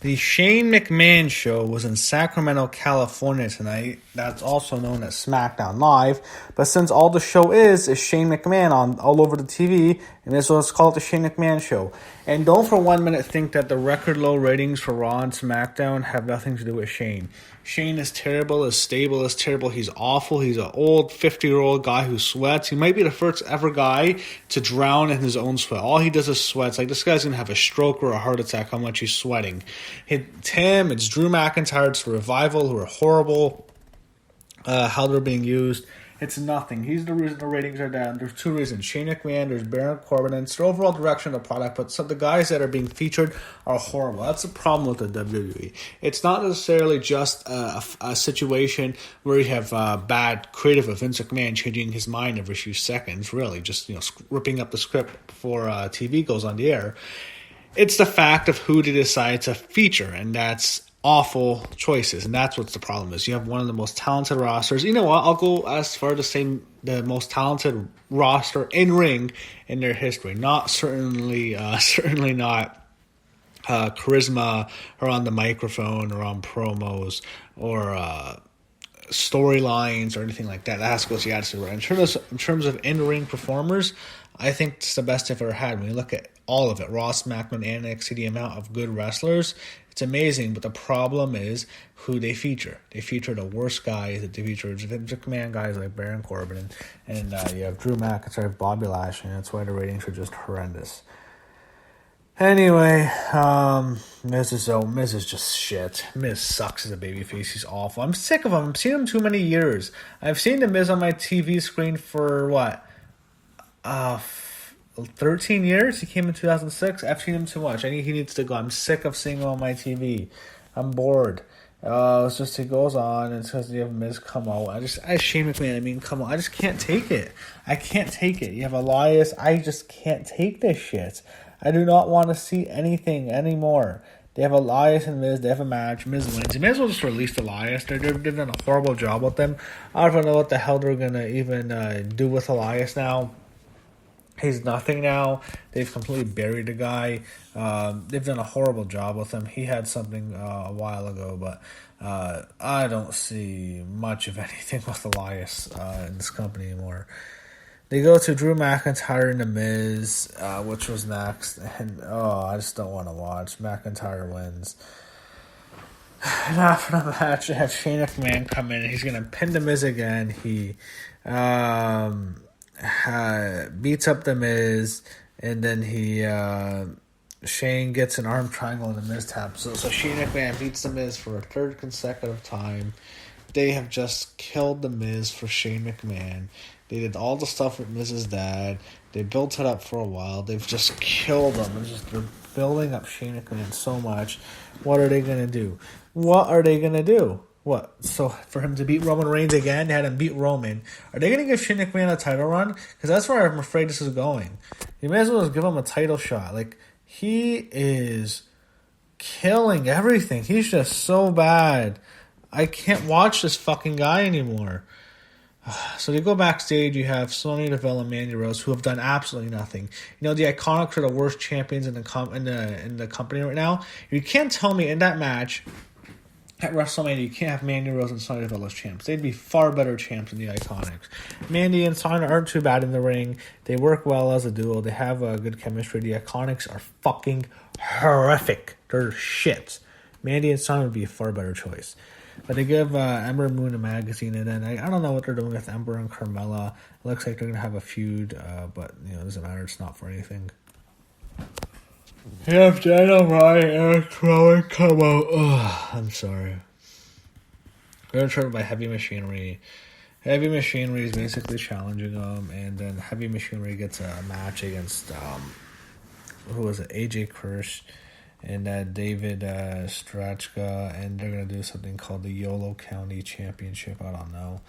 The Shane McMahon show was in Sacramento, California tonight. That's also known as SmackDown Live. But since all the show is Shane McMahon on all over the TV, and this was called the Shane McMahon show. And don't for 1 minute think that the record low ratings for Raw and SmackDown have nothing to do with Shane. Shane is terrible, his stable is terrible, he's awful, he's an old 50-year-old guy who sweats. He might be the first ever guy to drown in his own sweat. All he does is sweat. It's like this guy's going to have a stroke or a heart attack how much he's sweating. It's him, it's Drew McIntyre, it's the Revival who are horrible, how they're being used. It's nothing. He's the reason the ratings are down. There's two reasons. Shane McMahon, there's Baron Corbin, and it's the overall direction of the product, but some of the guys that are being featured are horrible. That's the problem with the WWE. It's not necessarily just a situation where you have bad creative of Vince McMahon changing his mind every few seconds, really, just ripping up the script before TV goes on the air. It's the fact of who they decide to feature, and that's awful choices, and that's what the problem is. You have one of the most talented rosters. You know what? I'll go as far to say the most talented roster in ring in their history. Not certainly not charisma or on the microphone or on promos or storylines or anything like that. That has to go to the attitude. In terms of in-ring performers, I think it's the best they've ever had. When you look at all of it, Raw, SmackDown, and NXT, the amount of good wrestlers, it's amazing. But the problem is who they feature. They feature the worst guys. They feature Vince McMahon guys like Baron Corbin, and you have Drew McIntyre, Bobby Lashley, and that's why the ratings are just horrendous. Anyway, Miz is just shit. Miz sucks as a babyface. He's awful. I'm sick of him. I've seen him too many years. I've seen the Miz on my TV screen for what? 13 years? He came in 2006. I've seen him too much. I think he needs to go. I'm sick of seeing him on my TV. I'm bored. It's just he goes on and says you have Miz come out. Shane McMahon, come on. I just can't take it. I can't take it. You have Elias. I just can't take this shit. I do not want to see anything anymore. They have Elias and Miz. They have a match. Miz wins. You may as well just release Elias. They've done a horrible job with them. I don't know what the hell they're going to even do with Elias now. He's nothing now. They've completely buried the guy. They've done a horrible job with him. He had something a while ago, but I don't see much of anything with Elias in this company anymore. They go to Drew McIntyre and The Miz, which was next, and I just don't want to watch. McIntyre wins. And after the match, they have Shane McMahon come in, and he's going to pin The Miz again. He beats up The Miz, and then Shane gets an arm triangle and The Miz taps. So Shane McMahon beats The Miz for a third consecutive time. They have just killed The Miz for Shane McMahon. They did all the stuff with Miz's dad. They built it up for a while. They've just killed him. They're building up Shane McMahon so much. What are they going to do? What? So for him to beat Roman Reigns again, they had him beat Roman. Are they going to give Shane McMahon a title run? Because that's where I'm afraid this is going. You may as well just give him a title shot. He is killing everything. He's just so bad. I can't watch this fucking guy anymore. So they go backstage. You have Sonya Deville and Mandy Rose, who have done absolutely nothing. The Iconics are the worst champions in the company right now. You can't tell me in that match at WrestleMania you can't have Mandy Rose and Sonya Deville as champs. They'd be far better champs than the Iconics. Mandy and Sonya aren't too bad in the ring. They work well as a duo. They have a good chemistry. The Iconics are fucking horrific. They're shit. Mandy and Sonya would be a far better choice. But they give Ember Moon a magazine, and then I don't know what they're doing with Ember and Carmella. It looks like they're going to have a feud, but it doesn't matter. It's not for anything. You have Daniel Bryan and Eric Rowan come out. I'm sorry. They're determined by Heavy Machinery. Heavy Machinery is basically challenging them, and then Heavy Machinery gets a match against, who was it, AJ Kirsch and David Strachka, and they're going to do something called the YOLO County Championship. I don't know.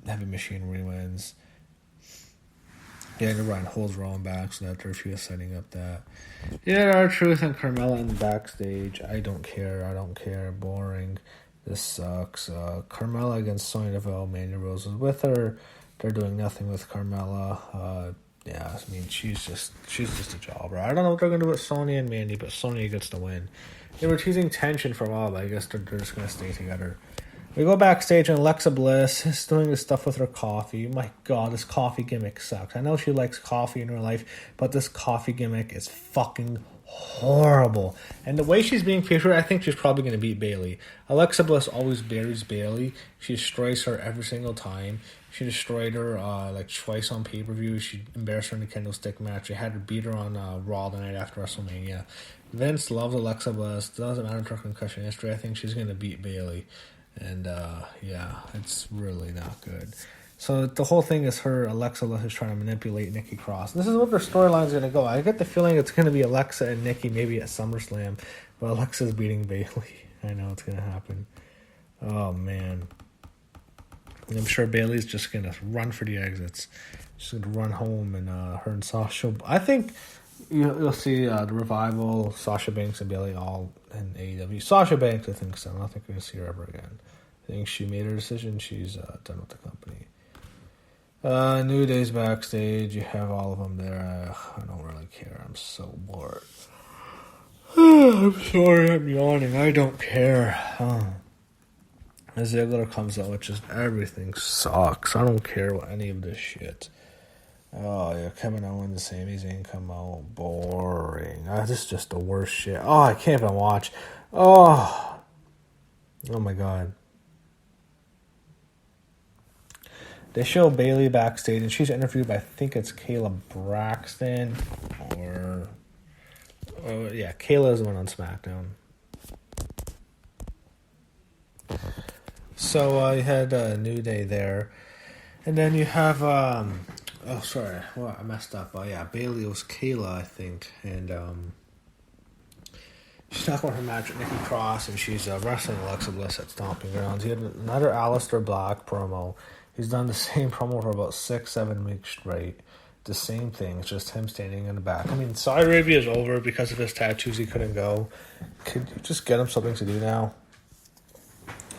Heavy Machinery wins. Daniel Bryan holds Rowan back, so that Turfy is setting up that. R-Truth and Carmella in the backstage. I don't care. Boring. This sucks. Carmella against Sonya Deville. Mandy Rose is with her. They're doing nothing with Carmella. She's just a jobber. I don't know what they're going to do with Sonya and Mandy, but Sonya gets the win. They were teasing tension for a while, but I guess they're just going to stay together. We go backstage and Alexa Bliss is doing this stuff with her coffee. My God, this coffee gimmick sucks. I know she likes coffee in her life, but this coffee gimmick is fucking horrible. And the way she's being featured, I think she's probably going to beat Bayley. Alexa Bliss always buries Bayley. She destroys her every single time. She destroyed her like twice on pay-per-view. She embarrassed her in the kendo stick match. They had to beat her on Raw the night after WrestleMania. Vince loves Alexa Bliss. Doesn't matter her concussion history. I think she's going to beat Bayley. And, yeah, it's really not good. So the whole thing is Alexa Bliss is trying to manipulate Nikki Cross. This is what their storyline's going to go. I get the feeling it's going to be Alexa and Nikki maybe at SummerSlam, but Alexa's beating Bayley. I know it's going to happen. Oh, man. And I'm sure Bayley's just going to run for the exits. She's going to run home, and her and Sasha. I think you'll see the Revival, Sasha Banks and Bayley all in AEW. Sasha Banks, I think so. I don't think we're going to see her ever again. I think she made her decision. She's done with the company. New Day's backstage. You have all of them there. I don't really care. I'm so bored. I'm sorry, I'm yawning. I don't care. Ziggler comes out with just everything sucks. I don't care what any of this shit. Oh, yeah, Kevin Owens, Sami Zayn come out. Boring. This is just the worst shit. Oh, I can't even watch. Oh my God. They show Bayley backstage, and she's interviewed by, I think it's Kayla Braxton, Kayla is the one on SmackDown. So you had New Day there, and then you have, I messed up. Bayley was Kayla, I think, and she's not going her match with Nikki Cross, and she's wrestling Alexa Bliss at Stomping Grounds. He had another Aleister Black promo. He's done the same promo for about 6-7 weeks straight. The same thing. It's just him standing in the back. I mean, Saudi Arabia is over because of his tattoos. He couldn't go. Could you just get him something to do now?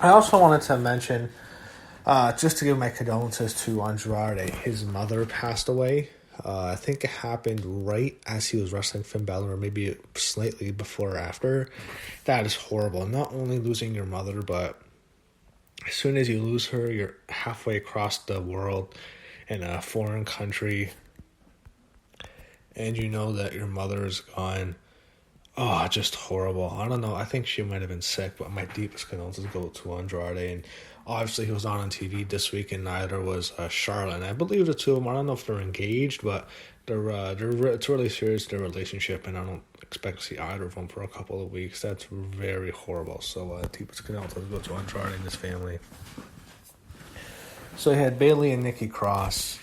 I also wanted to mention, just to give my condolences to Andrade. His mother passed away. I think it happened right as he was wrestling Finn Balor, or maybe slightly before or after. That is horrible. Not only losing your mother, but as soon as you lose her, you're halfway across the world in a foreign country, and you know that your mother is gone. Oh, just horrible. I don't know. I think she might have been sick, but my deepest condolences go to Andrade. And obviously, he was on TV this week, and neither was Charlotte. And I believe the two of them, I don't know if they're engaged, but it's really serious, their relationship, and I don't expect to see either of them for a couple of weeks. That's very horrible. So, deepest condolences go to Andrade and his family. So, you had Bayley and Nikki Cross.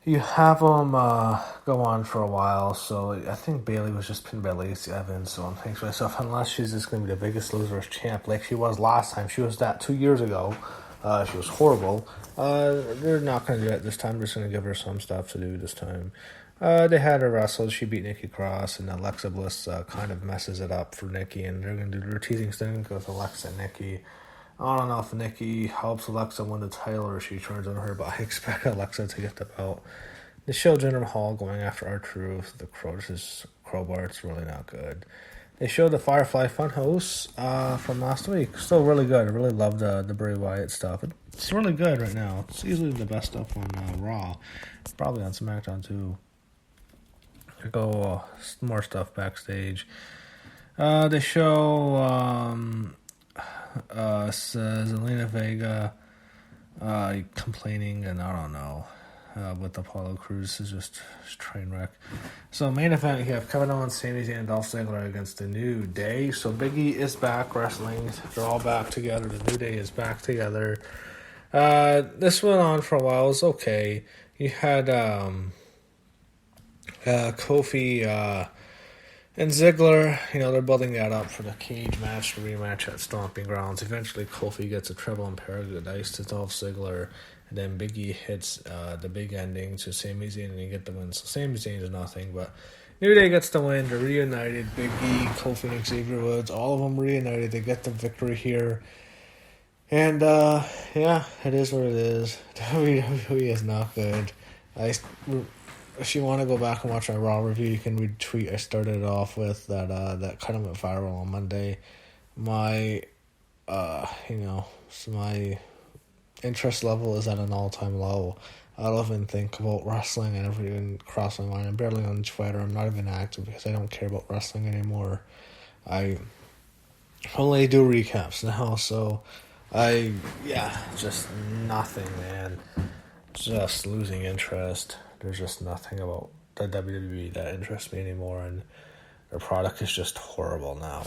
You have them go on for a while, so I think Bayley was just pinned by Lacey Evans, so I'm thinking to myself, unless she's just going to be the biggest loser as champ, like she was last time. She was that 2 years ago. She was horrible. They're not going to do it this time. They're just going to give her some stuff to do this time. They had her wrestle. She beat Nikki Cross, and Alexa Bliss kind of messes it up for Nikki, and they're going to do their teasing thing with Alexa and Nikki. I don't know if Nikki helps Alexa win the title or she turns on her, but I expect Alexa to get the belt. They show Jinder Mahal going after R-Truth. The crowbar, it's really not good. They showed the Firefly Funhouse from last week. Still really good. I really love the Bray Wyatt stuff. It's really good right now. It's easily the best stuff on Raw. Probably on SmackDown too. Go more stuff backstage. They show Zelina Vega complaining, and I don't know, with Apollo Crews is just train wreck. So main event, you have Kevin Owens, Sami Zayn, and Dolph Ziggler against the New Day. So Big E is back wrestling. They're all back together. The New Day is back together. This went on for a while. It was okay. You had Kofi and Ziggler, they're building that up for the cage match, the rematch at Stomping Grounds. Eventually, Kofi gets a treble and paradise to Dolph Ziggler, and then Big E hits the big ending to Sami Zayn, and they get the win. So Sami Zayn is nothing, but New Day gets the win. They're reunited. Big E, Kofi, and Xavier Woods, all of them reunited. They get the victory here. And, it is what it is. WWE is not good. if you want to go back and watch my Raw review, you can retweet. I started it off with that kind of went viral on Monday. My, so my interest level is at an all-time low. I don't even think about wrestling. I never even cross my mind. I'm barely on Twitter. I'm not even active because I don't care about wrestling anymore. I only do recaps now, so just nothing, man. Just losing interest. There's just nothing about the WWE that interests me anymore, and their product is just horrible now.